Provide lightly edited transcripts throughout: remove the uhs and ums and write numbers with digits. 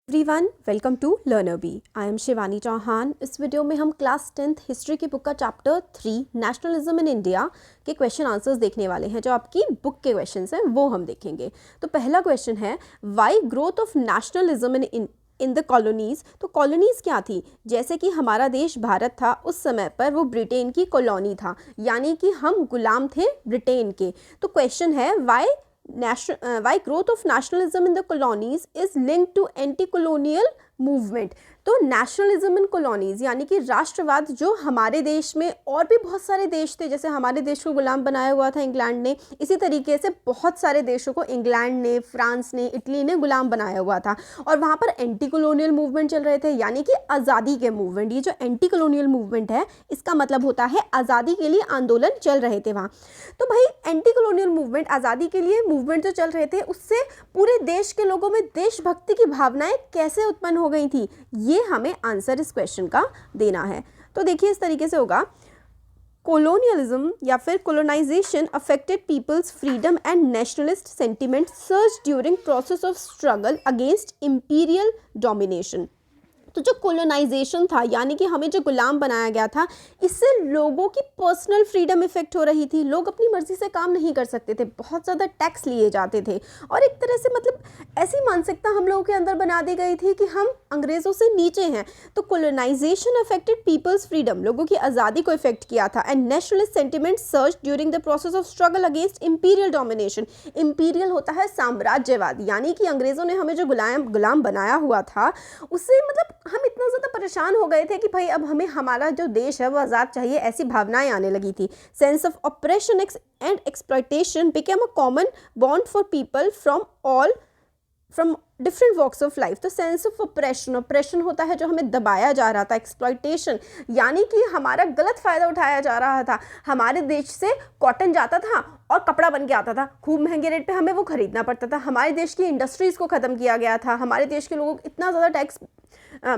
Everyone welcome to Learner B. I am Shivani Chauhan. इस video में हम क्लास 10th हिस्ट्री की बुक का चैप्टर 3 नेशनलिज्म इन इंडिया के क्वेश्चन आंसर्स देखने वाले हैं। जो आपकी बुक के क्वेश्चंस हैं वो हम देखेंगे। तो पहला क्वेश्चन है why growth of nationalism in the colonies. तो कॉलोनीज क्या थी? जैसे कि हमारा देश भारत था उस समय पर वो ब्रिटेन की कॉलोनी था, यानी कि हम गुलाम थे ब्रिटेन के। तो क्वेश्चन है why growth of nationalism in the colonies is linked to anti-colonial movement। तो नेशनलिज्म इन कॉलोनीज यानी कि राष्ट्रवाद जो हमारे देश में और भी बहुत सारे देश थे, जैसे हमारे देश को गुलाम बनाया हुआ था इंग्लैंड ने, इसी तरीके से बहुत सारे देशों को इंग्लैंड ने, फ्रांस ने, इटली ने गुलाम बनाया हुआ था और वहाँ पर एंटी कॉलोनियल मूवमेंट चल रहे थे, यानी कि आज़ादी के मूवमेंट। ये जो एंटी कॉलोनियल मूवमेंट है इसका मतलब होता है आज़ादी के लिए आंदोलन चल रहे थे वहाँ। तो भाई एंटी कॉलोनियल मूवमेंट, आज़ादी के लिए मूवमेंट जो चल रहे थे, उससे पूरे देश के लोगों में देशभक्ति की भावनाएं कैसे उत्पन्न हो गई थी, ये हमें आंसर इस क्वेश्चन का देना है। तो देखिए इस तरीके से होगा, कोलोनियलिज्म या फिर colonisation affected people's freedom and nationalist sentiment surge during process of struggle against imperial domination. तो जो कोलोनाइजेशन था यानी कि हमें जो गुलाम बनाया गया था, इससे लोगों की पर्सनल फ्रीडम इफेक्ट हो रही थी। लोग अपनी मर्जी से काम नहीं कर सकते थे, बहुत ज़्यादा टैक्स लिए जाते थे और एक तरह से मतलब ऐसी मानसिकता हम लोगों के अंदर बना दी गई थी कि हम अंग्रेज़ों से नीचे हैं। तो कोलोनाइजेशन अफेक्टेड पीपल्स फ्रीडम, लोगों की आज़ादी को इफेक्ट किया था। And nationalist sentiment search during the process of struggle against imperial domination. Imperial होता है साम्राज्यवाद, यानी कि अंग्रेज़ों ने हमें जो गुलाम बनाया हुआ था उससे मतलब हम इतना ज़्यादा परेशान हो गए थे कि भाई अब हमें हमारा जो देश है वो आज़ाद चाहिए, ऐसी भावनाएं आने लगी थी। Sense of oppression and exploitation became a common bond for people from different walks of life. तो सेंस ऑफ ऑपरेशन होता है जो हमें दबाया जा रहा था, एक्सप्लॉयटेशन यानी कि हमारा गलत फ़ायदा उठाया जा रहा था। हमारे देश से कॉटन जाता था और कपड़ा बन के आता था, खूब महंगे रेट पे हमें वो खरीदना पड़ता था। हमारे देश की इंडस्ट्रीज़ को ख़त्म किया गया था। हमारे देश के लोगों को इतना ज़्यादा टैक्स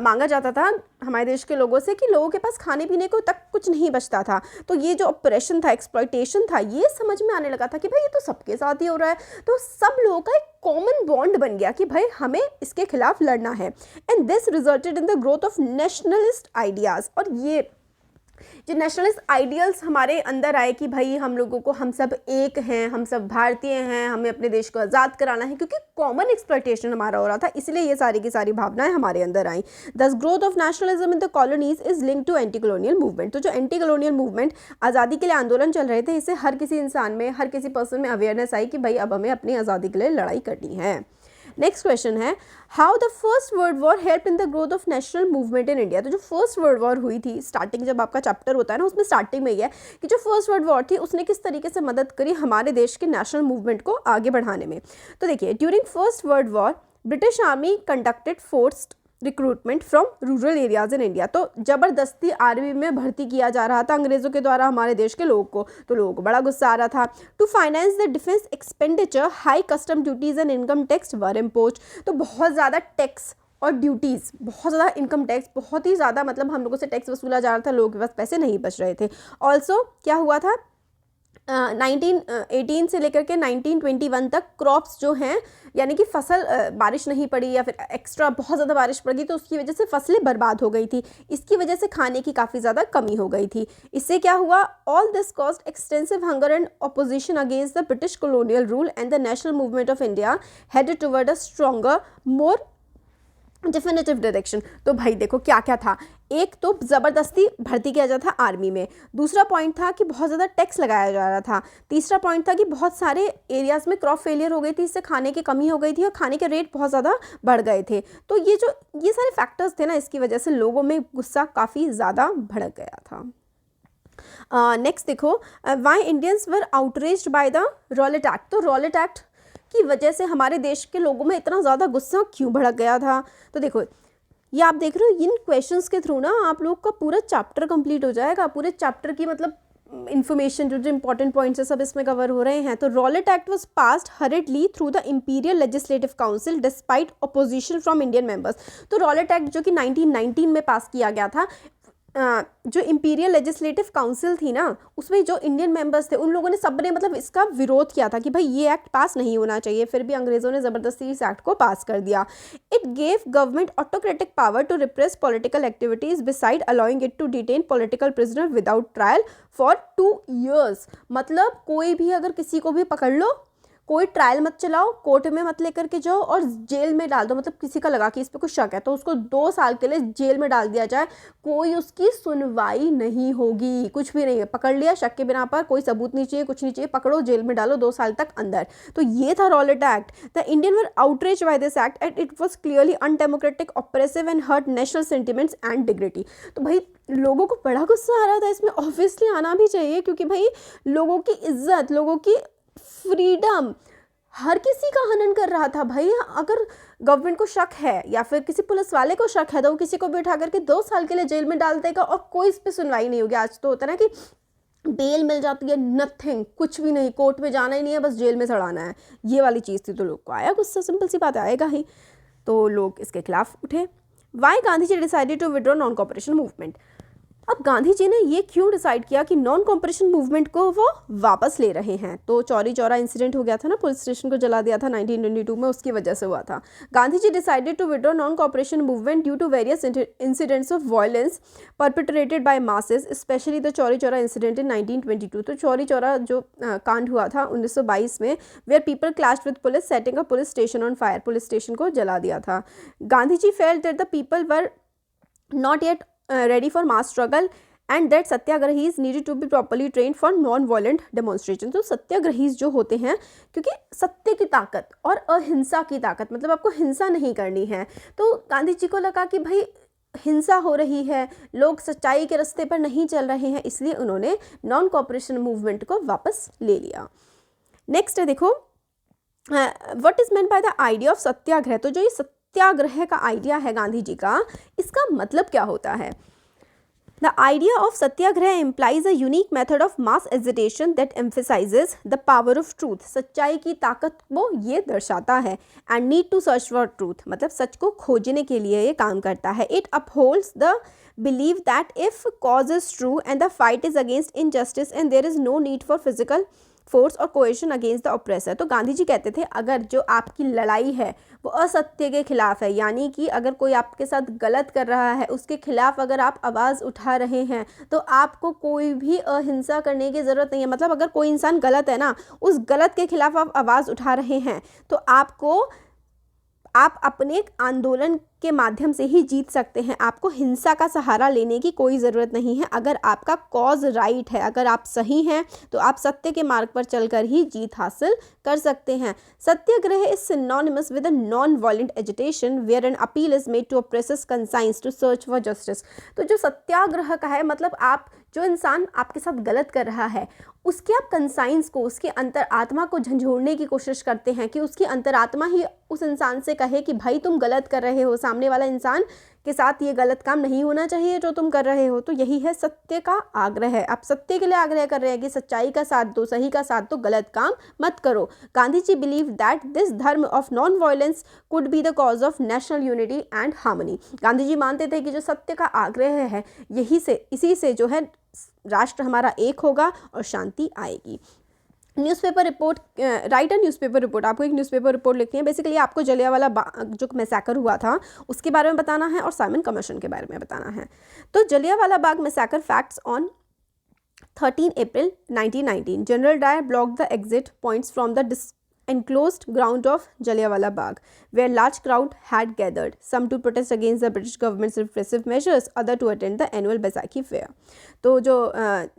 मांगा जाता था हमारे देश के लोगों से कि लोगों के पास खाने पीने को तक कुछ नहीं बचता था। तो ये जो ऑपरेशन था, एक्सप्लॉयटेशन था, ये समझ में आने लगा था कि भाई ये तो सबके साथ ही हो रहा है। तो सब लोगों का एक कॉमन बॉन्ड बन गया कि भाई हमें इसके खिलाफ लड़ना है। And this resulted in the growth of nationalist ideas. और ये जो नेशनलिस्ट आइडियल्स हमारे अंदर आए कि भाई हम लोगों को, हम सब एक हैं, हम सब भारतीय हैं, हमें अपने देश को आज़ाद कराना है, क्योंकि कॉमन एक्सप्लॉयटेशन हमारा हो रहा था, इसलिए ये सारी की सारी भावनाएं हमारे अंदर आई। This growth of nationalism in the colonies is link to anti colonial movement. तो जो एंटी कॉलोनियल मूवमेंट, आज़ादी के लिए आंदोलन चल रहे थे, इससे हर किसी इंसान में, हर किसी पर्सन में अवेयरनेस आई कि भाई अब हमें अपनी आज़ादी के लिए लड़ाई करनी है। नेक्स्ट क्वेश्चन है how the first world war help in the growth of national movement in India. तो जो फर्स्ट वर्ल्ड वॉर हुई थी, स्टार्टिंग जब आपका चैप्टर होता है ना, उसमें स्टार्टिंग में ही है कि जो फर्स्ट वर्ल्ड वॉर थी उसने किस तरीके से मदद करी हमारे देश के नेशनल मूवमेंट को आगे बढ़ाने में। तो देखिए, during first world war British army conducted forced recruitment from rural areas in India. तो ज़बरदस्ती आर्मी में भर्ती किया जा रहा था अंग्रेज़ों के द्वारा हमारे देश के लोगों को। तो लोगों को बड़ा गुस्सा आ रहा था। To finance the defence expenditure high custom duties and income tax were imposed. तो बहुत ज़्यादा टैक्स और ड्यूटीज़, बहुत ज़्यादा इनकम टैक्स, बहुत ही ज़्यादा मतलब हम लोगों से टैक्स वसूला जा रहा था, लोगों के पास पैसे नहीं बच रहे थे। ऑल्सो क्या हुआ था, 1918 से लेकर के 1921 तक क्रॉप्स जो हैं, यानी कि फसल, बारिश नहीं पड़ी या फिर एक्स्ट्रा बहुत ज़्यादा बारिश पड़ गई तो उसकी वजह से फसलें बर्बाद हो गई थी। इसकी वजह से खाने की काफ़ी ज़्यादा कमी हो गई थी। इससे क्या हुआ, all this caused extensive hunger and opposition against the British colonial rule and the national movement of India headed toward a stronger more definitive direction. तो भाई देखो क्या क्या था, एक तो ज़बरदस्ती भर्ती किया जाता था आर्मी में, दूसरा पॉइंट था कि बहुत ज़्यादा टैक्स लगाया जा रहा था, तीसरा पॉइंट था कि बहुत सारे एरियाज़ में क्रॉप फेलियर हो गई थी, इससे खाने की कमी हो गई थी और खाने के रेट बहुत ज़्यादा बढ़ गए थे। तो ये सारे फैक्टर्स थे ना, इसकी वजह से लोगों में गुस्सा काफ़ी ज़्यादा भड़क गया था। नेक्स्ट देखो, why Indians were outraged by the Rowlatt act. तो रॉलेट एक्ट की वजह से हमारे देश के लोगों में इतना ज़्यादा गुस्सा क्यों भड़क गया था। तो देखो ये आप देख रहे हो, इन क्वेश्चंस के थ्रू ना आप लोग का पूरा चैप्टर कंप्लीट हो जाएगा। पूरे चैप्टर की मतलब इन्फॉर्मेशन, जो इंपॉर्टेंट पॉइंट्स है सब इसमें कवर हो रहे हैं। तो Rowlatt act was passed हरिडली through the imperial legislative council despite opposition from Indian members. तो रॉलेट एक्ट जो कि 1919 में पास किया गया था, जो इम्पीरियल लेजिस्लेटिव काउंसिल थी ना, उसमें जो इंडियन मेंबर्स थे उन लोगों ने सबने मतलब इसका विरोध किया था कि भाई ये एक्ट पास नहीं होना चाहिए, फिर भी अंग्रेज़ों ने ज़बरदस्ती इस एक्ट को पास कर दिया। It gave government autocratic power to repress political activities beside allowing it to detain political prisoner without trial for 2 years। मतलब कोई भी अगर किसी को भी पकड़ लो, कोई ट्रायल मत चलाओ, कोर्ट में मत लेकर के जाओ और जेल में डाल दो, मतलब किसी का लगा कि इस पर कुछ शक है तो उसको 2 साल के लिए जेल में डाल दिया जाए, कोई उसकी सुनवाई नहीं होगी, कुछ भी नहीं है। पकड़ लिया शक के बिना पर, कोई सबूत नहीं चाहिए, कुछ नहीं चाहिए, पकड़ो जेल में डालो 2 साल तक अंदर। तो ये था Rowlatt Act. The Indian were outrage by this act and it was clearly undemocratic, oppressive and hurt national sentiments and dignity. तो भाई लोगों को बड़ा गुस्सा आ रहा था इसमें, ऑब्वियसली आना भी चाहिए, क्योंकि भाई लोगों की इज्जत, लोगों की फ्रीडम, हर किसी का हनन कर रहा था। भाई अगर गवर्नमेंट को शक है या फिर किसी पुलिस वाले को शक है तो वो किसी को भी उठा करके 2 साल के लिए जेल में डाल देगा और कोई इस पर सुनवाई नहीं होगी। आज तो होता है ना कि बेल मिल जाती है, नथिंग, कुछ भी नहीं, कोर्ट में जाना ही नहीं है, बस जेल में चढ़ाना है। ये वाली चीज़ थी तो लोग को आया गुस्सा, सिंपल सी बात आएगा ही। तो लोग इसके खिलाफ उठे। Why Gandhi ji decided to withdraw non cooperation movement. अब गांधी जी ने ये क्यों डिसाइड किया कि नॉन कॉपरेशन मूवमेंट को वो वापस ले रहे हैं। तो चौरी चौरा इंसिडेंट हो गया था ना, पुलिस स्टेशन को जला दिया था 1922 में, उसकी वजह से हुआ था। Gandhi ji decided to withdraw non cooperation movement due to various incidents of violence perpetrated by masses, specially the Chauri Chaura incident in 1922। तो चौरी चौरा जो कांड हुआ था 1922 में, where people clashed with police setting a police station on fire, police station को जला दिया था। Gandhi ji felt that the people were not yet ready for mass struggle and that satyagrahis needed to be properly trained for non-violent demonstration। तो सत्याग्रहीज जो होते हैं, क्योंकि सत्य की ताकत और अहिंसा की ताकत, मतलब आपको हिंसा नहीं करनी है। तो गांधी जी को लगा कि भाई हिंसा हो रही है, लोग सच्चाई के रास्ते पर नहीं चल रहे हैं, इसलिए उन्होंने नॉन कॉपरेशन मूवमेंट को वापस ले लिया। नेक्स्ट है देखो, what is meant by the idea of satyagraha. तो जो ये सत्याग्रह का आइडिया है गांधी जी का, इसका मतलब क्या होता है। The idea of Satyagraha implies a unique method of mass agitation that emphasizes the power of truth। सच्चाई की ताकत को ये दर्शाता है। and need to search for truth, मतलब सच को खोजने के लिए ये काम करता है। it upholds the belief that if cause is true and the fight is against injustice and there is no need for physical force और कोएशन अगेंस्ट द ऑप्रेसर। तो गांधी जी कहते थे अगर जो आपकी लड़ाई है वो असत्य के खिलाफ है, यानी कि अगर कोई आपके साथ गलत कर रहा है उसके खिलाफ अगर आप आवाज़ उठा रहे हैं तो आपको कोई भी अहिंसा करने की ज़रूरत नहीं है। मतलब अगर कोई इंसान गलत है ना, उस गलत के खिलाफ आप आवाज़ उठा रहे हैं तो आप अपने आंदोलन के माध्यम से ही जीत सकते हैं। आपको हिंसा का सहारा लेने की कोई ज़रूरत नहीं है। अगर आपका कॉज राइट है, अगर आप सही हैं तो आप सत्य के मार्ग पर चलकर ही जीत हासिल कर सकते हैं। Satyagraha is synonymous with a non violent agitation where an appeal is made to oppressor's conscience to search for justice. तो जो सत्याग्रह का है, मतलब आप जो इंसान आपके साथ गलत कर रहा है उसके आप कंसाइंस को, उसके अंतरात्मा को झंझोड़ने की कोशिश करते हैं कि उसकी अंतरात्मा ही उस इंसान से कहे कि भाई तुम गलत कर रहे हो, सामने वाला इंसान के साथ ये गलत काम नहीं होना चाहिए जो तुम कर रहे हो। तो यही है सत्य का आग्रह। आप सत्य के लिए आग्रह कर रहे हैं कि सच्चाई का साथ दो, सही का साथ दो, गलत काम मत करो। Gandhi ji believe that this dharma of non violence could be the cause of national unity and harmony. Gandhi ji मानते थे कि जो सत्य का आग्रह है इसी से जो है राष्ट्र हमारा एक होगा और शांति आएगी। Newspaper report, right a newspaper report. आपको एक न्यूज़पेपर रिपोर्ट लिखनी है। बेसिकली आपको जलियांवाला बाग जो मैसेकर हुआ था उसके बारे में बताना है और साइमन कमीशन के बारे में बताना है। तो Jallianwala Bagh massacre facts on 13 April 1919 general Dyer blocked the exit points from the enclosed ground of Jallianwala Bagh, where large crowd had gathered, some to protest against the British government's repressive measures, other to attend the annual Baisakhi fair। तो जो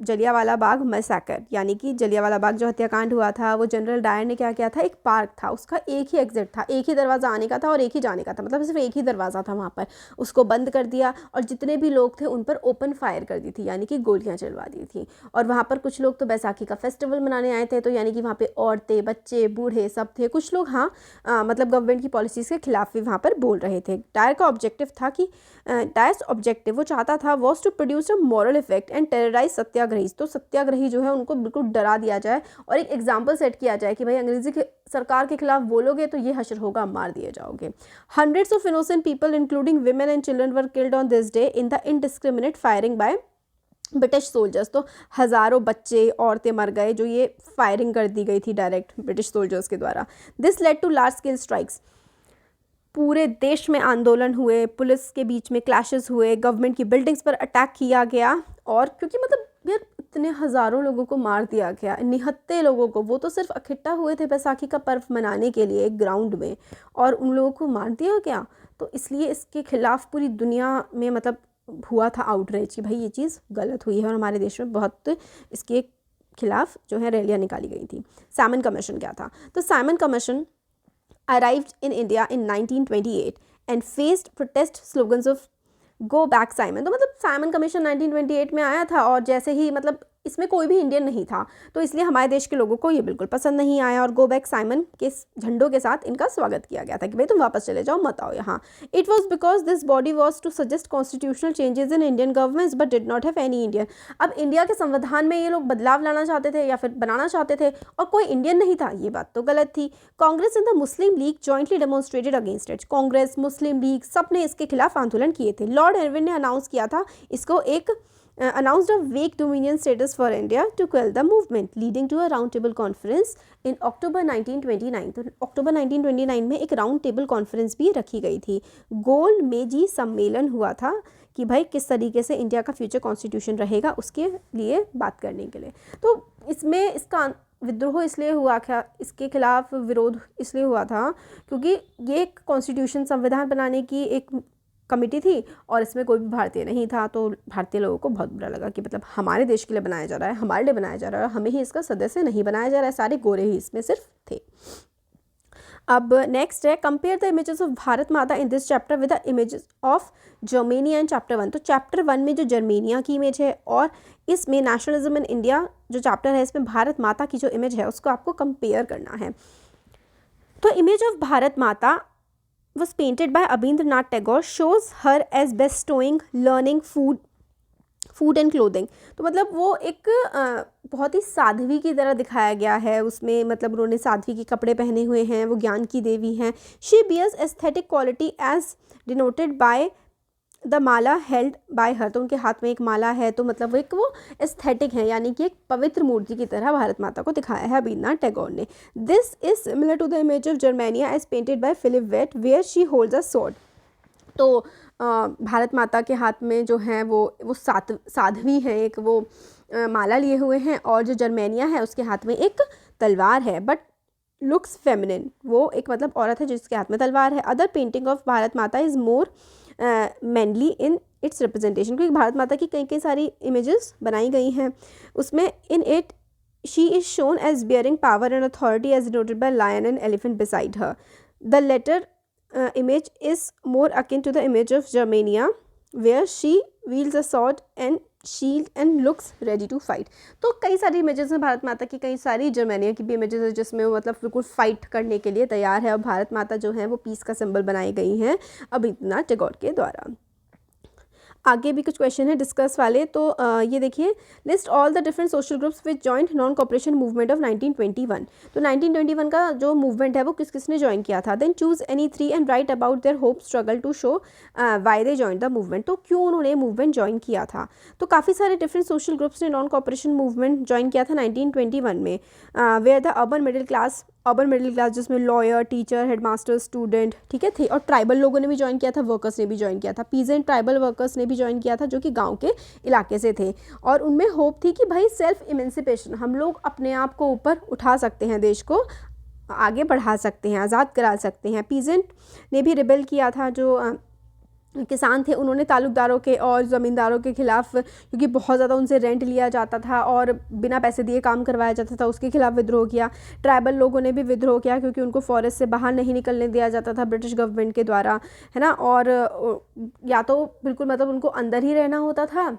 Jallianwala Bagh massacre यानी कि जलियांवाला बाग जो हत्याकांड हुआ था, वो general Dyer ने क्या किया था, एक पार्क था, उसका एक ही एग्जिट था, एक ही दरवाज़ा आने का था और एक ही जाने का था, मतलब सिर्फ एक ही दरवाज़ा था वहाँ पर, उसको बंद कर दिया और जितने भी लोग थे उन पर ओपन फायर कर दी थी, यानी कि गोलियाँ चलवा दी थी। और वहाँ पर कुछ लोग तो बैसाखी का फेस्टिवल मनाने आए थे, तो यानी कि वहाँ पर औरतें, बच्चे, बूढ़े बूढ़े सब थे, कुछ लोग हाँ मतलब गवर्नमेंट की पॉलिसीज़ के खिलाफ भी वहाँ पर बोल रहे थे। डायर का ऑब्जेक्टिव था कि डायर्स ऑब्जेक्टिव वो चाहता था was to produce a moral effect and terrorise satyagrahi. तो सत्याग्रही जो है उनको बिल्कुल डरा दिया जाए और एक एग्जाम्पल सेट किया जाए कि भाई अंग्रेजी के सरकार के खिलाफ बोलोगे तो ये हश्र होगा, मार दिए जाओगे। Hundreds of innocent people including women and children were killed on this day in the indiscriminate firing by British soldiers. तो हज़ारों बच्चे औरतें मर गए जो ये फायरिंग कर दी गई थी डायरेक्ट ब्रिटिश सोल्जर्स के द्वारा। This led to large scale strikes. पूरे देश में आंदोलन हुए, पुलिस के बीच में क्लैशेस हुए, गवर्नमेंट की बिल्डिंग्स पर अटैक किया गया। और क्योंकि मतलब यार इतने हज़ारों लोगों को मार दिया गया, निहत्ते लोगों को, वो तो सिर्फ इकट्ठा हुए थे बैसाखी का पर्व मनाने के लिए एक ग्राउंड में, और उन लोगों को मार दिया गया। तो इसलिए इसके खिलाफ पूरी दुनिया में मतलब हुआ था आउटरीच कि भाई ये चीज़ गलत हुई है, और हमारे देश में बहुत इसके खिलाफ जो है रैलियाँ निकाली गई थी। साइमन कमीशन क्या था? तो Simon commission arrived in India in 1928 and faced protest slogans of go back Simon. तो मतलब साइमन कमीशन 1928 में आया था और जैसे ही मतलब इसमें कोई भी इंडियन नहीं था, तो इसलिए हमारे देश के लोगों को ये बिल्कुल पसंद नहीं आया और गो बैक साइमन के झंडों के साथ इनका स्वागत किया गया था कि भाई तुम वापस चले जाओ, मत आओ यहाँ। It was because this body was to suggest constitutional changes in Indian governments but did not have any Indian. अब इंडिया के संविधान में ये लोग बदलाव लाना चाहते थे या फिर बनाना चाहते थे और कोई इंडियन नहीं था, ये बात तो गलत थी। Congress and the Muslim league jointly demonstrated against it. Congress, Muslim league सब ने इसके खिलाफ आंदोलन किए थे। लॉर्ड इरविन ने अनाउंस किया था इसको एक announced a vague dominion status for India to quell the movement, leading to a round table conference in October 1929। तो अक्टूबर 1929 में एक राउंड टेबल कॉन्फ्रेंस भी रखी गई थी। गोल मेजी सम्मेलन हुआ था कि भाई किस तरीके से इंडिया का फ्यूचर कॉन्स्टिट्यूशन रहेगा उसके लिए बात करने के लिए। तो इसमें इसका विद्रोह इसलिए हुआ, क्या इसके खिलाफ विरोध इसलिए हुआ था क्योंकि ये एक कॉन्स्टिट्यूशन संविधान बनाने की एक कमेटी थी और इसमें कोई भी भारतीय नहीं था। तो भारतीय लोगों को बहुत बुरा लगा कि मतलब हमारे देश के लिए बनाया जा रहा है, हमारे लिए बनाया जा रहा है, हमें ही इसका सदस्य नहीं बनाया जा रहा है, सारे गोरे ही इसमें सिर्फ थे। अब नेक्स्ट है compare the images of Bharat Mata in this chapter with the images of Germania in chapter 1। तो चैप्टर 1 में जो जर्मेनिया की इमेज है और इसमें नेशनलिज्म इन इंडिया जो चैप्टर है इसमें भारत माता की जो इमेज है उसको आपको कंपेयर करना है। तो इमेज ऑफ भारत माता was painted by Abhindranath Tagore shows her as bestowing learning, food and clothing। तो मतलब वो एक बहुत ही साध्वी की तरह दिखाया गया है उसमें, मतलब उन्होंने साध्वी के कपड़े पहने हुए हैं, वो ज्ञान की देवी हैं। She bears aesthetic quality as denoted by the Mala held by हर। तो उनके हाथ में एक माला है, तो मतलब वो एक वो एस्थेटिक है, यानी कि एक पवित्र मूर्ति की तरह भारत माता को दिखाया है अभिनव टैगोर ने। This is similar to the image of Germania as painted by Philipp Veit where she holds a sword. तो भारत माता के हाथ में जो है वो साध्वी है, एक वो माला लिए हुए हैं, और जो जर्मेनिया है उसके हाथ में एक तलवार है, बट लुक्स फेमिनिन। वो एक मतलब औरत है जिसके हाथ में तलवार है। Other painting of Bharat Mata is more manly in its representation. क्योंकि भारत माता की कई सारी इमेजेस बनाई गई हैं उसमें। In it she is shown as bearing power and authority as denoted by lion and elephant beside her. The latter image is more akin to the image of Germania where she wields a sword and shield and looks ready to fight। तो कई सारी images हैं भारत माता की, कई सारी Germania की भी इमेजेस है जिसमें वो मतलब बिल्कुल फाइट करने के लिए तैयार है, और भारत माता जो है वो पीस का सिंबल बनाई गई हैं अभिनव टैगोर के द्वारा। आगे भी कुछ क्वेश्चन है डिस्कस वाले। तो ये देखिए, list all the different social groups which joint non cooperation movement of 1921। तो 1921 का जो मूवमेंट है वो किस किसने ज्वाइन किया था। Then choose any 3 and write about their hope struggle to show why they join the movement. तो क्यों उन्होंने मूवमेंट ज्वाइन किया था। तो काफ़ी सारे डिफरेंट सोशल ग्रुप्स ने नॉन कॉपरेशन मूवमेंट ज्वाइन किया था 1921 में। Where the urban middle class जिसमें लॉयर, टीचर, हेडमास्टर, स्टूडेंट, ठीक है थे, और ट्राइबल लोगों ने भी ज्वाइन किया था, वर्कर्स ने भी ज्वाइन किया था, पीजेंट ट्राइबल वर्कर्स ने भी ज्वाइन किया था जो कि गांव के इलाके से थे। और उनमें होप थी कि भाई सेल्फ इमेंसिपेशन, हम लोग अपने आप को ऊपर उठा सकते हैं, देश को आगे बढ़ा सकते हैं, आज़ाद करा सकते हैं। पीजेंट ने भी रिबेल किया था, जो किसान थे उन्होंने ताल्लुकदारों के और ज़मींदारों के ख़िलाफ़, क्योंकि बहुत ज़्यादा उनसे रेंट लिया जाता था और बिना पैसे दिए काम करवाया जाता था, उसके खिलाफ़ विद्रोह किया। ट्राइबल लोगों ने भी विद्रोह किया क्योंकि उनको फॉरेस्ट से बाहर नहीं निकलने दिया जाता था ब्रिटिश गवर्नमेंट के द्वारा, है ना, और या तो बिल्कुल मतलब उनको अंदर ही रहना होता था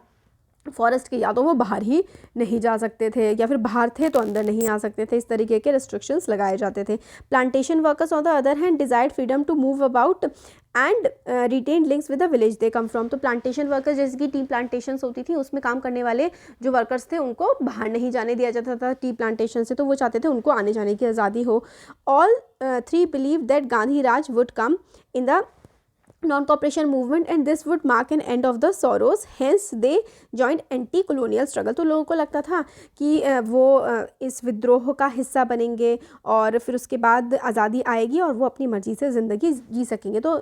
फॉरेस्ट के, या तो वो बाहर ही नहीं जा सकते थे या फिर बाहर थे तो अंदर नहीं आ सकते थे, इस तरीके के रिस्ट्रिक्शंस लगाए जाते थे। Plantation workers on the other hand desired freedom to move about and retain links with the village they come from. तो प्लांटेशन वर्कर्स, जैसे कि टी प्लांटेशंस होती थी, उसमें काम करने वाले जो वर्कर्स थे उनको बाहर नहीं जाने दिया जाता था टी प्लांटेशन से, तो वो चाहते थे उनको आने जाने की आज़ादी हो। All three believe that Gandhi Raj would come in the non-cooperation movement and this would mark an end of the sorrows, hence they joined anti-colonial struggle। तो लोगों को लगता था कि वो इस विद्रोह का हिस्सा बनेंगे और फिर उसके बाद आज़ादी आएगी और वो अपनी मर्जी से ज़िंदगी जी सकेंगे। तो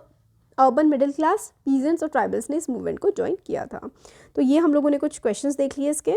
अर्बन मिडिल क्लास, पीजेंट्स और ट्राइबल्स ने इस मूवमेंट को ज्वाइन किया था। तो ये हम लोगों ने कुछ क्वेश्चंस देख लिए इसके।